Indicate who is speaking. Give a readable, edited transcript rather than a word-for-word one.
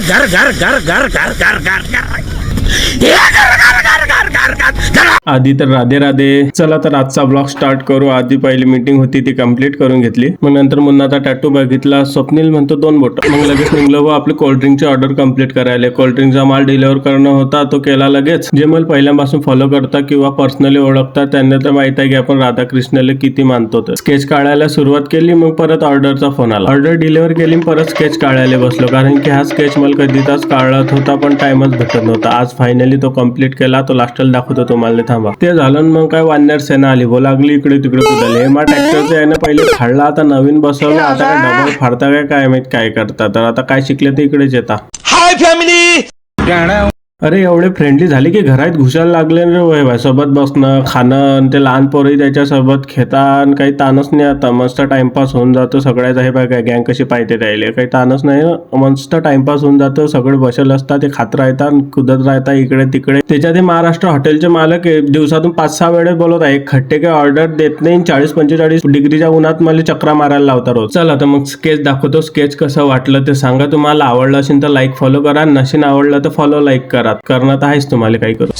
Speaker 1: घर घर घर घर घर घर घर घर ये घर घर घर घर घर घर घर.
Speaker 2: आधी तर राधे राधे. चला तर आजचा ब्लॉग स्टार्ट करू. आधी पहिली मीटिंग होती ती कंप्लीट करून घेतली. मग नंतर मुन्नाचा टॅटू बघितला. स्वप्नील म्हणतो 2 बोट. मग लगेच निघलो व आपली कोल्ड्रिंकची ऑर्डर कंप्लीट करायला. कोल्ड्रिंकचा माल डिलिव्हर करणं होता तो केला लगेच. जे मला पहिल्यापासून फॉलो करता किंवा पर्सनली ओळखता त्यांना तर माहित आहे की आपण राधाकृष्णाला किती मानतो. स्केच काढायला सुरुवात केली. मग परत ऑर्डरचा फोन आला. ऑर्डर डिलिव्हर केली परत स्केच काढायला बसलो कारण की हा स्केच मला कधी तास काढत होता पण टाइमच भेटत नव्हता. आज फायनली तो कंप्लीट केला. तो लास्टला दाखवतो तुम्हाला. थांबा. ते झालं मग काय वानर सेना आली. बोला लागली इकडे तिकडे कुदाले. हे मा ट्रॅक्टरचं याने पहिले फाडला आता नवीन बसवलं. आता काय डबल फाडता काय माहित काय करता. तर आता काय शिकले ते इकडेच येता.
Speaker 1: Hi family.
Speaker 2: अरे एवढे फ्रेंडली झाले की घरात घुसायला लागले रे भाई. सोबत बसणं खाणं ते लहान पोरही त्याच्यासोबत खेळतात. काही ताणच नाही आता. मस्त टाइमपास होऊन जातो सगळ्याचा. हे बघा गँग कशी पाहिजे राहिले. काही ताणच नाही. मस्त टाइमपास होऊन जातो. सगळे बसेल असतात ते खात राहतात कुदत राहतात इकडे तिकडे. त्याच्यात महाराष्ट्र हॉटेलचे मालक दिवसातून 5-6 वेळेस बोलत आहे. खट्टे काही ऑर्डर देत नाही. 40-45 डिग्रीच्या उन्हात मला चक्रा मारायला लावता रोज. चला तर मग स्केच दाखवतो. स्केच कसं वाटलं ते सांगा. तुम्हाला आवडलं असेल तर लाईक फॉलो करा. नसेल आवडलं तर फॉलो लाईक करा. करणार तर आहेच तुम्हाला काही करू.